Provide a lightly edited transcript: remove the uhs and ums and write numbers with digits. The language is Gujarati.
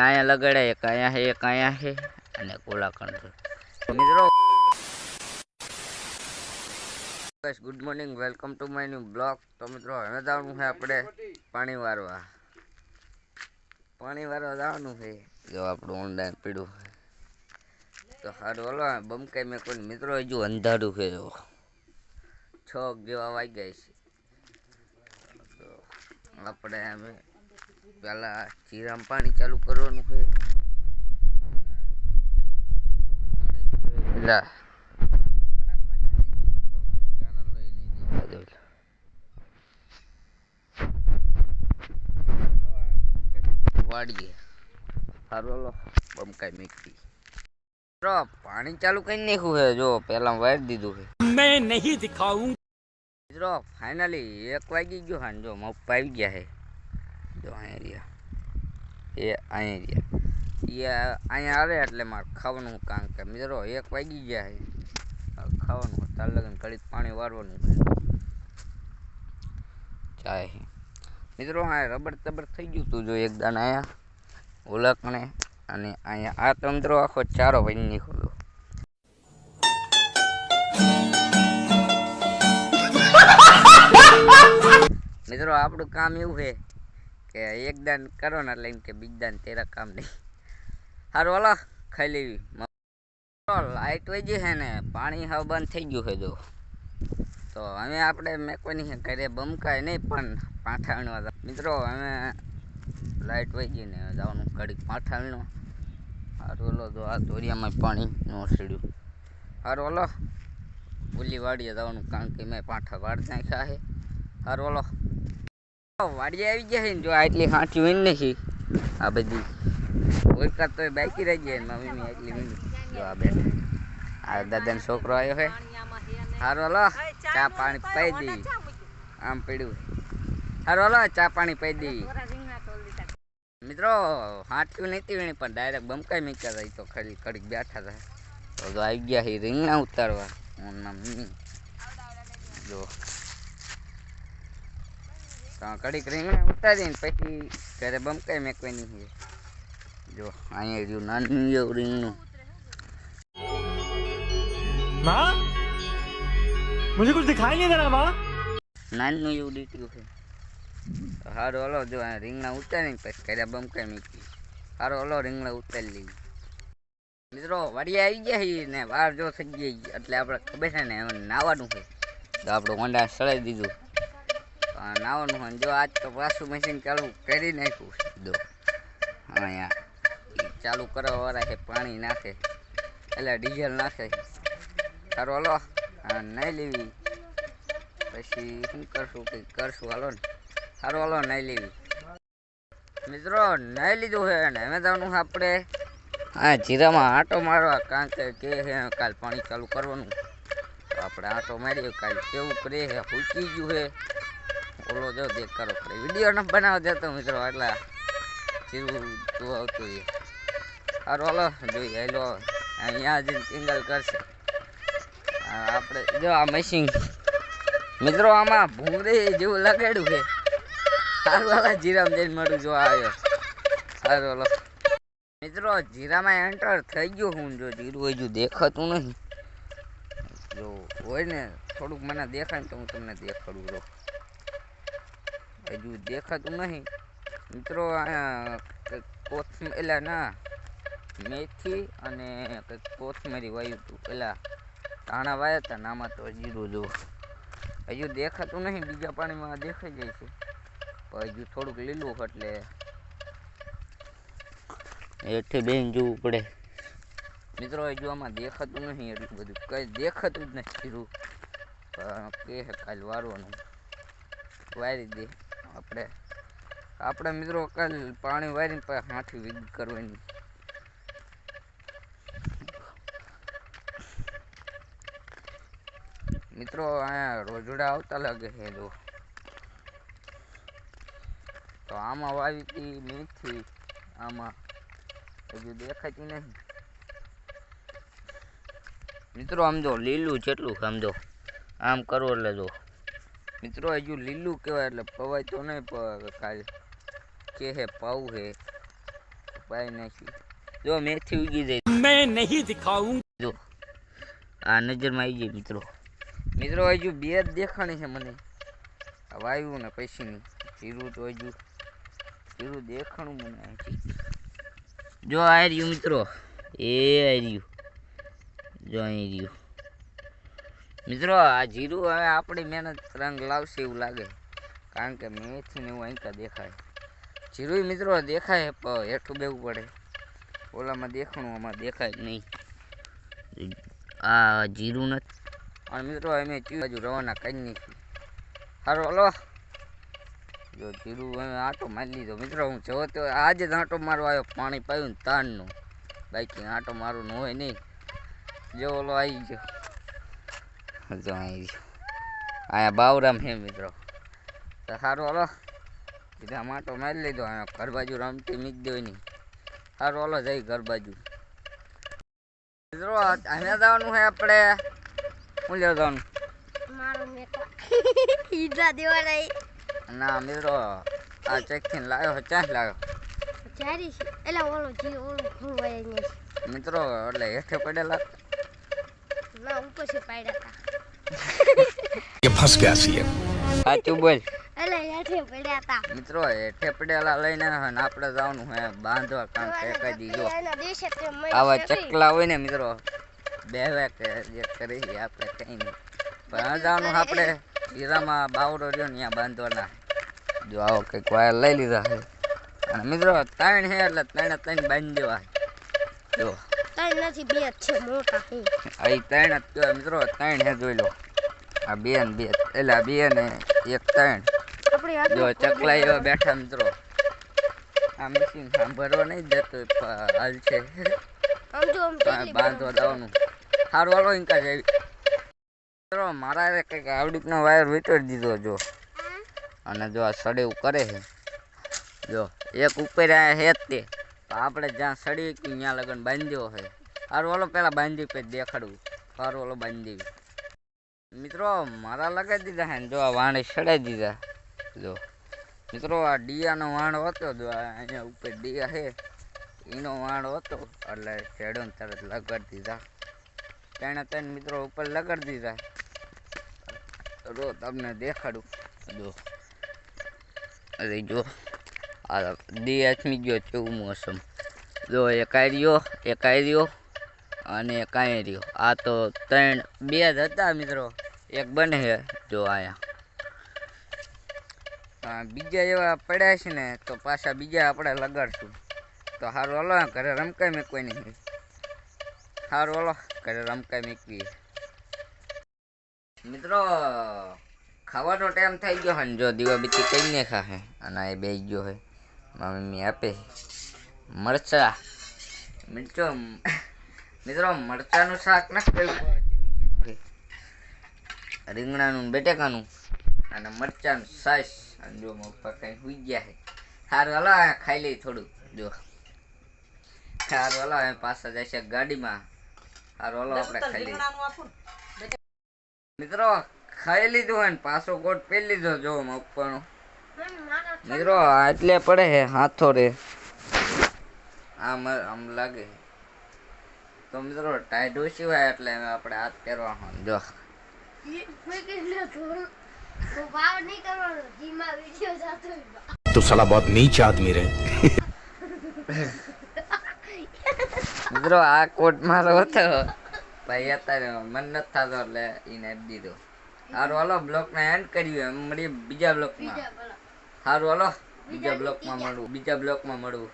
અહીંયા લગાડે એક અહીંયા છે અને કોલા કંટ્રોલ. તો મિત્રો good morning, welcome to my new blog. તો મિત્રો હવે જવાનું છે આપણે પાણી વારવા જવાનું છે. જો આપણું ઓનલાઈન પીડું તો સારું હલો બમકાઈ મેં કોઈ મિત્રો હજુ અંધારું છે. જો 6 જેવા વાગ્યા છે. તો આપણે હવે પેલા જીરામ પાણી ચાલુ કરવાનું છે. વાડીએ સારું હલો બમકાઈ મીઠી પાણી ચાલુ કરી નાખ્યું છે. જો પેલા વાળી દીધું છે. मैं नहीं दिखाऊं. મિત્રો ફાઇનલી 1 વાગી ગયો. હા જો મપ્પા આવી ગયા છે. જો અહીંયા અહીંયા આવે એટલે મારે ખાવાનું કામ કે મિત્રો 1 વાગી ગયા છે. ખાવાનું તાર લગન ઘડીક પાણી વારવાનું ચાય મિત્રો. આ રબર તબર થઈ ગયું તું. જો એક દાણા અહીંયા ઓલકણે અને અહીંયા આ તો મિત્રો આખો ચારો ભાઈ નીકળ્યો. મિત્રો આપણું કામ એવું છે કે એક દાન કરો ને એટલે એમ કે બીજ દાન તેરા કામ નહીં. સારું હાલો ખાઈ લેવી. લાઈટ વહી ગઈ છે ને પાણી હવે બંધ થઈ ગયું છે. જો તો હવે આપણે મેં કોઈની ઘરે બમકાય નહીં પણ પાઠા વીણવા. મિત્રો હવે લાઈટ વહી ગઈ ને જવાનું ઘડીક પાઠા વીણો. સારું હલો જો આ દોરિયામાં પાણી ન સીડ્યું. સારું હલો ઓલી વાડીએ જવાનું કારણ કે મેં પાઠા વાળ નાખ્યા છે. સારું હલો વાડીએ આવી ગયા છે ને. જો આટલી હાંચી વીણ નથી આ બધી ઓળખાત તો બાકી રહી જાય. મમ્મી આટલી વીણ. જો આ બેન આ દાદાનો છોકરો આવ્યો છે. સારું હલો ચા પાણી પાઈ દેવી. આમ પડ્યું. સારું હલો ચા પાણી પાઈ દેવી. મિત્રો હાંચું નથી વીણી પણ ડાયરેક્ટ બમકાઈ મૂક્યા હતા. તો ખડી ખડીક બેઠા હતા તો આવી ગયા છે રીંગણા ઉતારવા. મમ્મી જો કડીક રીંગણા ઉતારીને પછી ઘરે બમકાઈ મેકવાની છે. જો અહીંયા રહ્યું નાનું એવું રીંગણું. माँ मुझे कुछ दिखाई नहीं दे रहा माँ. નાનું એવું દીકરું છે. સારું હલો જો રીંગણા ઉતારીને પછી ઘરે બમકાઈ મૂકી. સારું હલો રીંગણા ઉતારી લઈ. મિત્રો વાડીએ આવી ગયા છીએ ને વાર જો થઈ ગઈ એટલે આપણે ખબર છે ને નાવાનું છે. તો આપણે હોંડા સળાઈ દીધું નાવાનું હોય. જો આજ તો પાછું મશીન ચાલુ કરી નાખ્યું. દો અહીંયા ચાલુ કરવા વાળા છે પાણી નાખે એટલે ડીઝલ નાખે. સારું હલો નાઈ લેવી પછી શું કરશું કંઈક કરશું હાલો ને. સારું હલો નાઈ લેવી. મિત્રો નાઈ લીધું છે ને હવે જવાનું આપણે હા જીરામાં આંટો મારવા કારણ કે છે કાલ પાણી ચાલુ કરવાનું. તો આપણે આંટો મારીએ કાલ કેવું કરે છે. પૂછી ગયું છે ઓલો જો દેખ કરો કરે વિડીયો ન બનાવવા દેતો મિત્રો એટલે જીરું તું આવતું છે. સારું હાલો જોઈએ હેલો અહીંયા જ સિંગલ કરશે આપણે. જો આ મશીન મિત્રો આમાં ભૂંગળી જેવું લગાડ્યું છે. સારું હાલો જીરામાં જઈને મળું જો આવ્યો. સારું હાલો મિત્રો જીરામાં એન્ટર થઈ ગયો હું. જો જીરું હજુ દેખાતું નહીં. જો હોય ને થોડુંક મને દેખાય ને તો હું તમને દેખાડું. જો હજુ દેખાતું નહીં મિત્રો. કોથમીર એટલે ના મેથી અને કંઈક કોથમીરી વાયું હતું. પેલા ધાણા વાયા હતા ને આમાં તો જીરું જો હજુ દેખાતું નહીં. બીજા પાણીમાં દેખાઈ જાય છે પણ હજુ થોડુંક લીલું એટલે એઠે બેન જોવું પડે. મિત્રો હજુ આમાં દેખાતું નહીં એટલું બધું કંઈ દેખાતું જ નથી. જીરું કે કાલ વારવાનું વારી દે આપણે મિત્રો કાલ પાણી વારીને પછી હાથી વીગ કરવાની. મિત્રો અહીંયા રોજડા આવતા લાગે છે. જો તો આમાં વાવી હતી મેથી આમાં હજુ દેખાતી નહીં. મિત્રો આમ જો લીલું જેટલું સમજો આમ કરો એટલે જો મિત્રો હજુ લીલું કહેવાય એટલે પવાય તો નહીં. કાલ કે હે પાવું હે ભાઈ નાખી. જો મેથી ઉગી જાય. मैं नहीं दिखाऊं. જો આ નજરમાં આવી જાય મિત્રો. મિત્રો હજુ બે જ દેખાણી છે મને, આ વાયુ ને પછીની. જીરું તો હજુ જીરું દેખાણું મને અહીંથી. જો આ રહ્યું મિત્રો, એ આ રહ્યું, જો અહીં રહ્યું મિત્રો. આ જીરું હવે આપણી મહેનત રંગ લાવશે એવું લાગે, કારણ કે મેથી ને એવું અહીં દેખાય. જીરું મિત્રો દેખાય પણ હેઠું બેવું પડે. ઓલામાં દેખાણું, આમાં દેખાય જ નહીં. આ જીરું નથી. અને મિત્રો અમે બાજુ રવાના કરી નાખી. સારું હલો, જો જીરું હવે આંટો મારી લીધો મિત્રો. હું જો તો આજે જ આંટો મારવા આવ્યો, પાણી પાયું ને તાણનો. બાકી આંટો મારવાનું હોય નહીં. જો ઓલો આવી ગયો, જો આવી ગયો. અહીંયા બાવરામ છે મિત્રો. તો સારું હલો, સીધા માટો મારી લીધો. અહીંયા ઘર બાજુ રમતી મીક દો નહીં. સારું હલો, જઈ ઘર બાજુ. મિત્રો અહીંયા જવાનું છે આપણે. હું લેવા જવાનું? ના મિત્રો, આ ચેકથી લાવ્યો છે. ક્યાં લાવ્યો મિત્રો? એટલે હેઠે પડેલા સાચું બોલ મિત્રો. હેઠે પડેલા લઈને આપણે જવાનું હે બાંધવા. કારણ કે જો આવા ચકલા હોય ને મિત્રો, બેહવા કે જે કરી આપણે કઈ નહીં. પણ જવાનું આપણે હીરામાં બાવરો રહ્યો ને ત્યાં બાંધવાના. જો આવો કંઈક વાયર લઈ લીધા છે. અને મિત્રો 3 છે એટલે 3 બાંધી દેવા. જો 3 નથી, 2 છે મોટા. અહીં 3 જ કહેવાય મિત્રો. 3 છે, જોઈ લો. આ 2 ને 2 એટલે 2 ને 1 3. જો ચકલા એવા બેઠા મિત્રો. આ મશીન ભરવા નહીં જતું, હાલ છે બાંધવા જવાનું. સારું હાલો ઇન્કા જેવી મિત્રો. મારા કંઈક આવડીકનો વાયર વીટોડી દીધો જો. અને જો આ સડેવું કરે છે. જો એક ઉપર હે જ તે. તો આપણે જ્યાં સડી ત્યાં લગન બાંધી દેવો છે. સારું હાલો પહેલાં બાંધી પછી દેખાડવું. સારું હાલો બાંધી દેવી મિત્રો. મારા લગાવી દીધા છે ને જો આ વાણે સડાઈ દીધા. જો મિત્રો આ ડીયાનો વાણો હતો. જો અહીંયા ઉપર ડીયા છે એનો વાણો હતો એટલે છેડો તરત લગાડી દીધા. 3 મિત્રો ઉપર લગાડી દીધા. રો તમને દેખાડું. જો અરે જો આ ડીએચમી ગયો કેવું મોસમ. જો એક આર્યો અને એક રહ્યો. આ તો 2 જ હતા મિત્રો, એક બને છે. જો આયા બીજા એવા પડ્યા છે ને, તો પાછા બીજા આપણે લગાડશું. તો સારું હલો, ઘરે રમકાઈ મૂકવી નહીં. સારું હલો, ઘરે રમકાઈ મૂકવી મિત્રો. ખાવાનો ટાઈમ થઈ ગયો ને. જો દીવા બીતી કઈ ને ખાશે. અને એ બે ગયો છે મારી મમ્મી આપે મરચા મિત્રો. મિત્રો મરચાનું શાક ના કર્યું, રીંગણાનું બટેકાનું અને મરચાનું સાસ. અને જો પપ્પા કઈ સુઈ ગયા છે. સારું હલો ખાઈ લઈ થોડું. જો સારું હલો પાછા જશે ગાડીમાં. સારું હલો આપણે ખાઈ લઈએ મિત્રો. ખાઈ લીધું હોય ને પાછો કોટ પહેરી લીધો. જો ઉપરનો મિત્રો એટલે પડે છે હાથો રે આમ લાગે. તો મિત્રો ટાઈટ ઓછી હોય એટલે આપણે હાથ પહેરવાનો. જો तो साला बहुत नीच आदमी रहे. મિત્રો આ કોટ મારો હતો ભાઈ, અત્યારે મન નથી થતો એટલે એને આપી દીધો. સારું હાલો બ્લોકને એન્ડ કર્યું. મળીએ બીજા બ્લોકમાં. સારું હાલો બીજા બ્લોકમાં મળવું.